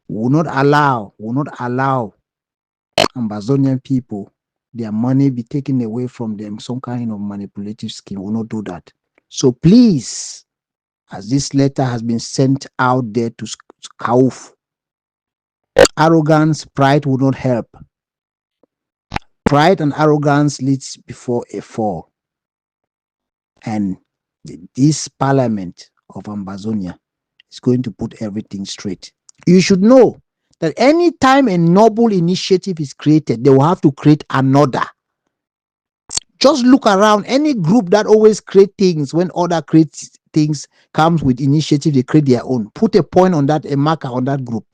Will not allow Ambazonian people their money be taken away from them, some kind of manipulative scheme. Will not do that. So please, as this letter has been sent out there to Scauf, arrogance, pride will not help. Pride and arrogance leads before a fall. And this parliament of Ambazonia is going to put everything straight. You should know that anytime a noble initiative is created, they will have to create another. Just look around. Any group that always create things, when other create things, comes with initiative, they create their own. Put a point on that, a marker on that group.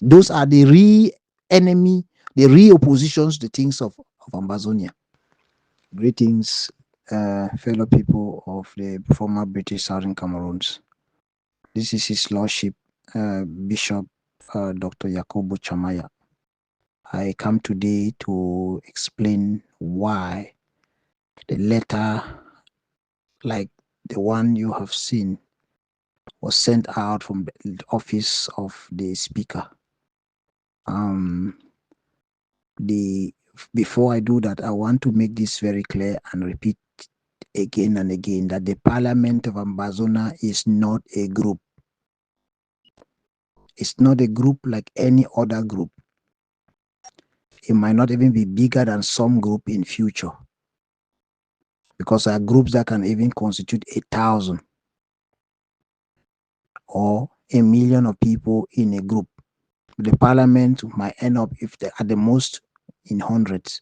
Those are the real enemy, the real oppositions, the things of Ambazonia. Greetings, fellow people of the former British Southern Cameroons. This is His Lordship, Bishop Dr. Yakubu Chamaya. I come today to explain why the letter, like the one you have seen, was sent out from the office of the speaker. Before I do that, I want to make this very clear and repeat again and again that the Parliament of Ambazonia is not a group. It's not a group like any other group. It might not even be bigger than some group in future, because there are groups that can even constitute 1,000 or 1,000,000 of people in a group. The parliament might end up, if they at the most, in hundreds.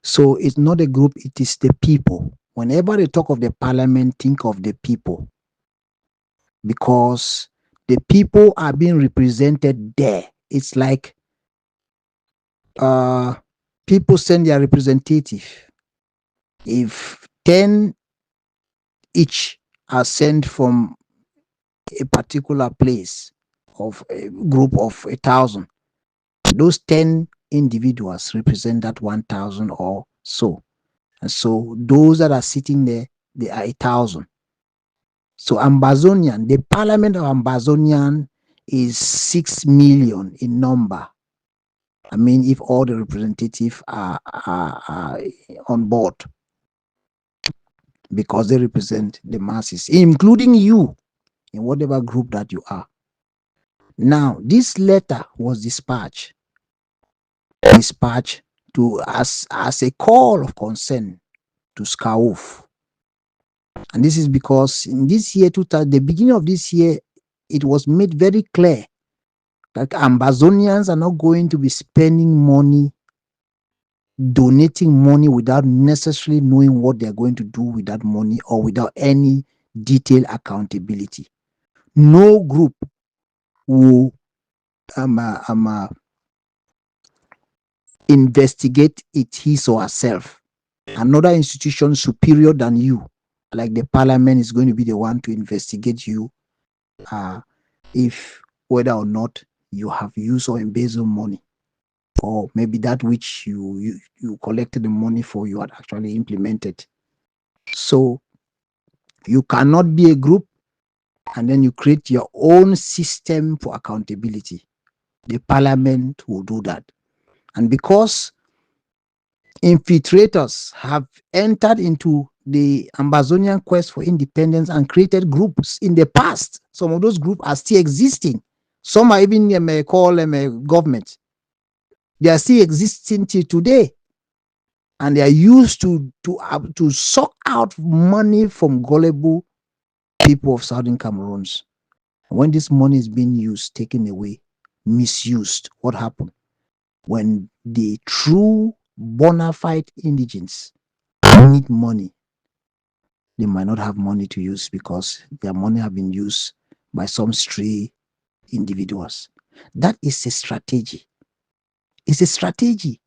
So it's not a group, it is the people. Whenever they talk of the parliament, think of the people, because the people are being represented there. It's like people send their representative. If 10 each are sent from a particular place of a group of 1,000, those 10 individuals represent that 1,000 or so. And so those that are sitting there, they are 1,000. So Ambazonian, the parliament of Ambazonian is 6 million in number. I mean, if all the representatives are on board, because they represent the masses, including you, in whatever group that you are. Now, this letter was dispatched to as a call of concern to Scauf. And this is because in this year, the beginning of this year, it was made very clear that Ambazonians are not going to be spending money, donating money without necessarily knowing what they're going to do with that money, or without any detailed accountability. No group will investigate it his or herself. Another institution superior than you, like the parliament, is going to be the one to investigate you, if whether or not you have used or embezzled money, or maybe that which you collected the money for, you had actually implemented. So you cannot be a group and then you create your own system for accountability. The parliament will do that. And because infiltrators have entered into the Ambazonian quest for independence and created groups in the past, some of those groups are still existing. Some are even called government. They are still existing till today, and they are used to suck out money from gullible people of Southern Cameroons. When this money is being used, taken away, misused, what happened? When the true bona fide indigents need money, they might not have money to use because their money have been used by some stray individuals. That is a strategy. It's a strategy.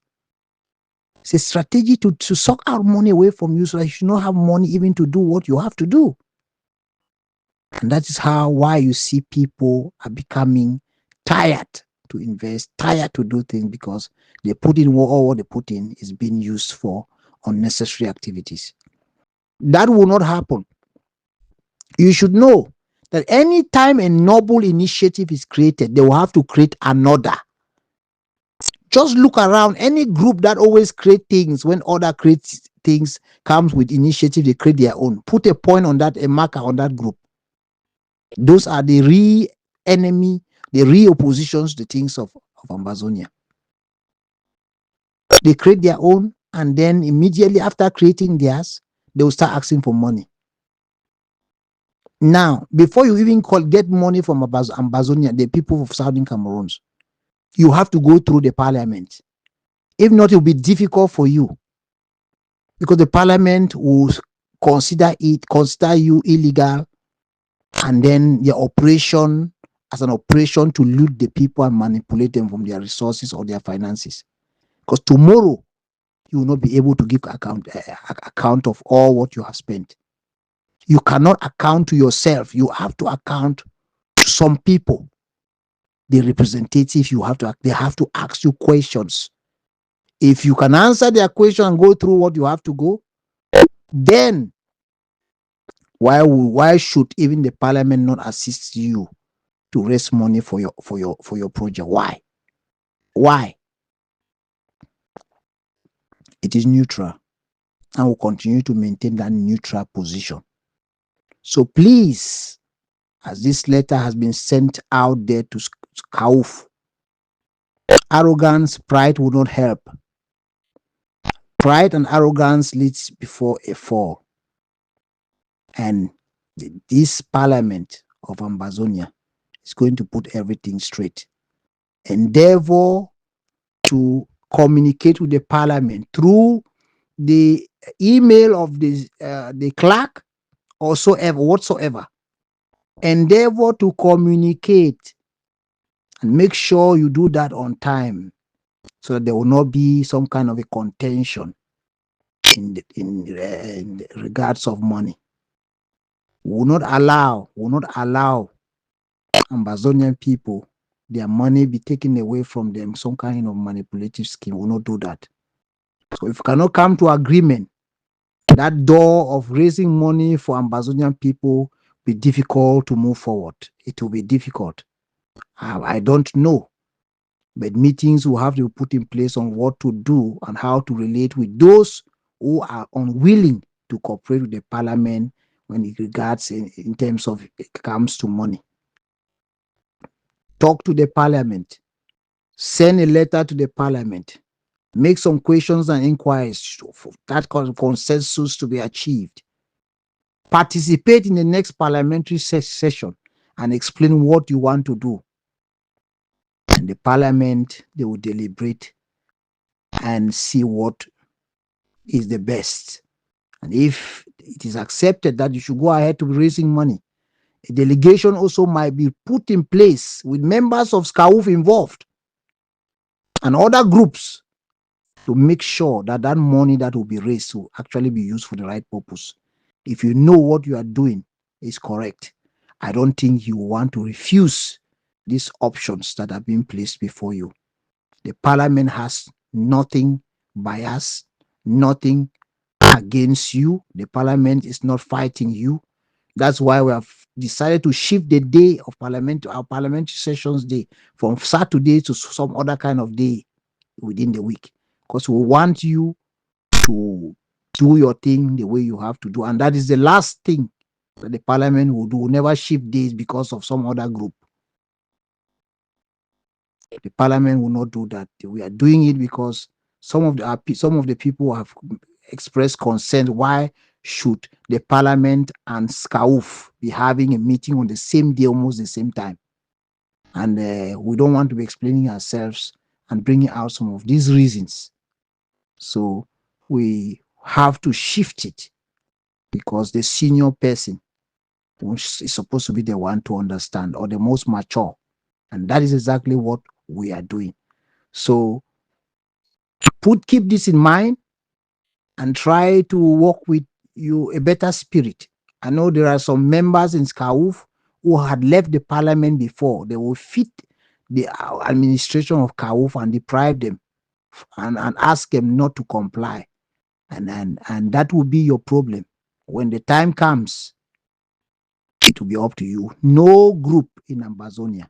It's a strategy to suck out money away from you so that you should not have money even to do what you have to do. And that is why you see people are becoming tired to invest, tired to do things, because they put in all what they put in is being used for unnecessary activities. That will not happen. You should know that any time a noble initiative is created, they will have to create another. Just look around. Any group that always create things, when other create things, comes with initiative, they create their own. Put a point on that, a marker on that group. Those are the real enemy, the real oppositions, the things of Ambazonia. They create their own, and then immediately after creating theirs, they will start asking for money. Now, before you even get money from Ambazonia, the people of Southern Cameroons, you have to go through the parliament. If not, it will be difficult for you, because the parliament will consider you illegal, and then your operation as an operation to loot the people and manipulate them from their resources or their finances. Because tomorrow you will not be able to give account of all what you have spent. You cannot account to yourself. You have to account to some people. The representatives, they have to ask you questions. If you can answer their question and go through what you have to go, then why should even the parliament not assist you to raise money for your project? Why? It is neutral, and will continue to maintain that neutral position. So please, as this letter has been sent out there to Scauf, arrogance, pride will not help. Pride and arrogance leads before a fall. And this parliament of Ambazonia is going to put everything straight. Endeavor to communicate with the parliament through the email of the clerk or whatsoever. Endeavor to communicate, and make sure you do that on time, so that there will not be some kind of a contention in regards of money. We will not allow Ambazonian people, their money be taken away from them, some kind of manipulative scheme. We will not do that. So if we cannot come to agreement, that door of raising money for Ambazonian people will be difficult to move forward. It will be difficult. I don't know, but meetings will have to be put in place on what to do and how to relate with those who are unwilling to cooperate with the parliament when it regards in terms of it comes to money. Talk to the parliament. Send a letter to the parliament. Make some questions and inquiries for that consensus to be achieved. Participate in the next parliamentary session and explain what you want to do. And the parliament, they will deliberate and see what is the best. And if it is accepted that you should go ahead to be raising money, a delegation also might be put in place with members of Scauf involved and other groups to make sure that that money that will be raised will actually be used for the right purpose. If you know what you are doing is correct, I don't think you want to refuse these options that are being placed before you. The parliament has nothing biased, nothing against you. The parliament is not fighting you. That's why we have decided to shift the day of our parliamentary sessions day from Saturday to some other kind of day within the week, because we want you to do your thing the way you have to do. And that is the last thing that the parliament will do. We'll never shift days because of some other group. The parliament will not do that. We are doing it because some of the people have expressed concern. Why should the parliament and Scauf be having a meeting on the same day, almost the same time? And we don't want to be explaining ourselves and bringing out some of these reasons. So we have to shift it, because the senior person is supposed to be the one to understand, or the most mature. And that is exactly what we are doing. So keep this in mind and try to work with a better spirit. I know there are some members in Scauf who had left the parliament before. They will fit the administration of Scauf and deprive them and ask them not to comply. And that will be your problem. When the time comes, it will be up to you. No group in Ambazonia.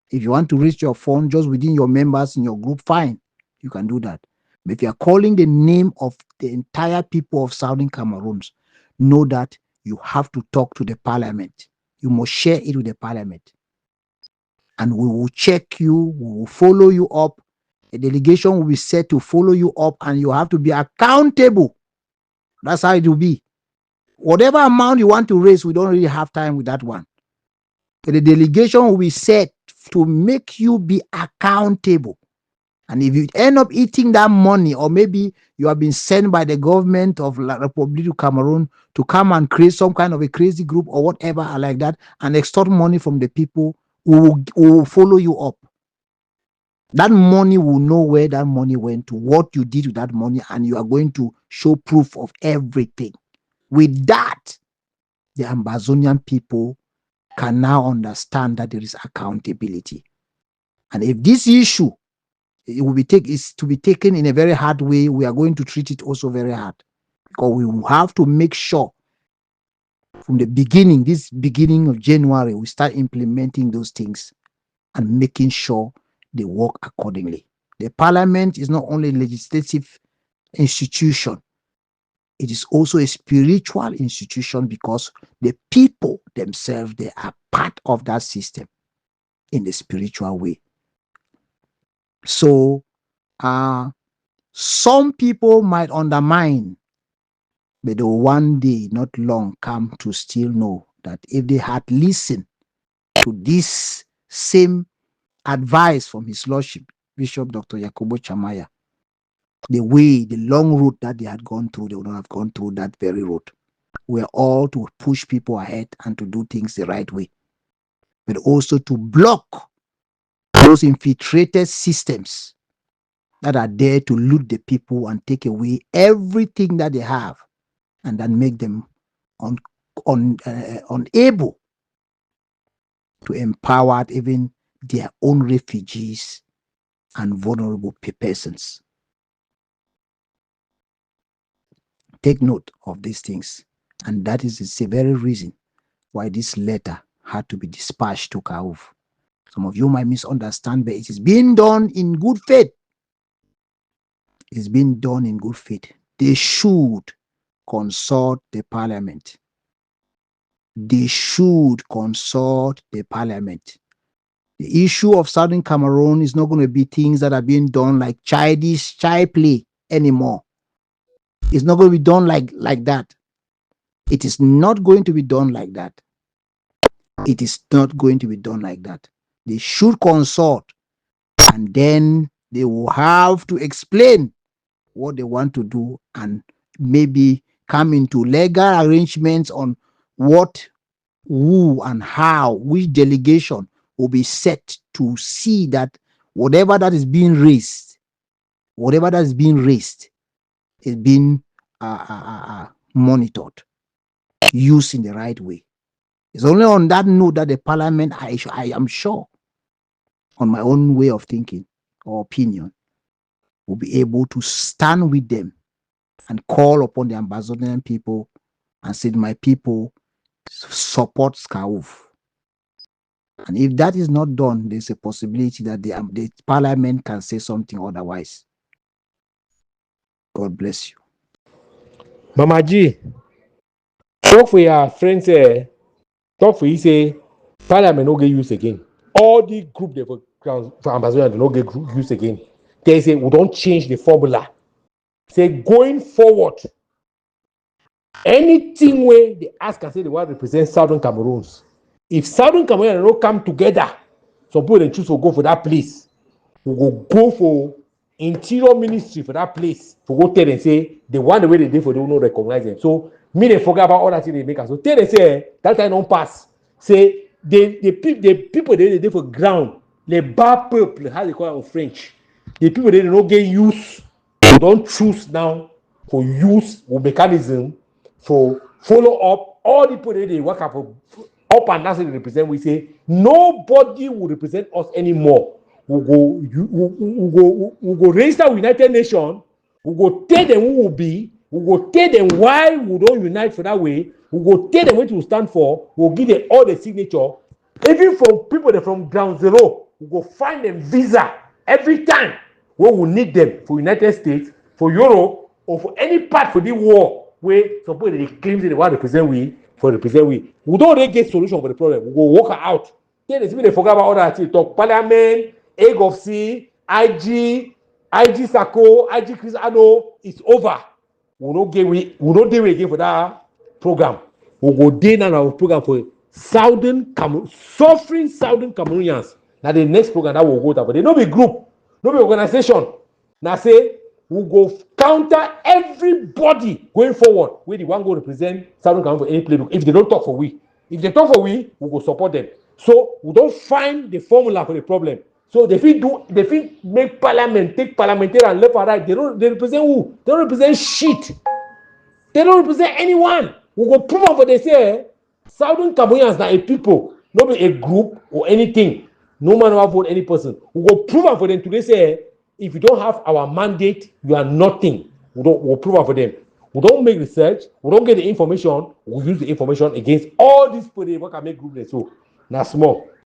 If you want to reach your fund just within your members in your group, fine, you can do that. But if you are calling the name of the entire people of Southern Cameroons, know that you have to talk to the parliament. You must share it with the parliament. And we will check you, we will follow you up. A delegation will be set to follow you up, and you have to be accountable. That's how it will be. Whatever amount you want to raise, we don't really have time with that one. But the delegation will be set to make you be accountable. And if you end up eating that money, or maybe you have been sent by the government of La Republic of Cameroon to come and create some kind of a crazy group or whatever like that and extort money from the people who will follow you up. That money will know where that money went to, what you did with that money, and you are going to show proof of everything. With that, the Ambazonian people can now understand that there is accountability. And if this issue is to be taken in a very hard way, we are going to treat it also very hard, because we will have to make sure from the beginning, this beginning of January, we start implementing those things and making sure they work accordingly. The parliament is not only a legislative institution, it is also a spiritual institution, because the people themselves, they are part of that system in the spiritual way. So some people might undermine, but they will one day, not long, come to still know that if they had listened to this same advice from His Lordship, Bishop Dr. Yakubu Chamaya, the long route that they had gone through, they would not have gone through that very road. We're all to push people ahead and to do things the right way, but also to block those infiltrated systems that are there to loot the people and take away everything that they have, and then make them unable to empower even their own refugees and vulnerable persons. Take note of these things. And that is the very reason why this letter had to be dispatched to Scauf. Some of you might misunderstand, but it is being done in good faith. It is being done in good faith. They should consult the parliament. They should consult the parliament. The issue of Southern Cameroon is not going to be things that are being done like childish child play anymore. It's not going to be done like that. It is not going to be done like that. It is not going to be done like that. They should consult, and then they will have to explain what they want to do, and maybe come into legal arrangements on what, who, and how, which delegation will be set to see that whatever that is being raised, is being monitored, used in the right way. It's only on that note that the parliament, I am sure, on my own way of thinking or opinion, will be able to stand with them and call upon the Ambazonian people and say, my people, support Scauf. And if that is not done, there's a possibility that the parliament can say something otherwise. God bless you. Mama G, talk for your friends, talk for you say parliament no get used again. All the group they for Ambazonia they no get used again. They say we don't change the formula. Say going forward, anything where they ask and say they want to represent Southern Cameroons. If Southern Cameroons don't come together, some people they choose to go for that place. We will go for interior ministry for that place to go tell them say the one the way they did for them no recognize them. So me they forget about all that thing they make us. So tell them say that time don't pass. Say the people they did for ground, the bad people, how they call it in French. The people they don't get use, they don't choose now for use or mechanism for follow up all the people they work up and down they represent. We say nobody will represent us anymore. We go register with United Nations. We go tell them who will be. We go tell them why we don't unite for that way. We go tell them what we stand for. We'll give them all the signature. Even for people that from ground zero, we go find them visa every time when we need them for United States, for Europe, or for any part for the war where suppose they claim they want to represent we for represent we. We don't really get solution for the problem. We go work out. Then they forget about all that thing. Talk Parliament, egg of C, IG Sako, IG Chris Ano, it's over. We don't deal again for that program. We go dey now our program for suffering Southern Cameroonians. Now the next program that will go down, but they no be group, no be organization. Now say we go counter everybody going forward. We the one go represent Southern Cameroon for any playbook. If they don't talk for we, if they talk for we go support them. So we don't find the formula for the problem. So they fit make parliament, take parliamentarian left and right. They represent who? They don't represent shit. They don't represent anyone. We go prove am for they say Southern Cameroonians na a people, not be a group or anything. No man will vote any person. We go prove am for them today say if you don't have our mandate, you are nothing. We'll prove am for them. We don't make research, we don't get the information, we use the information against all these people that can make group so. Now small.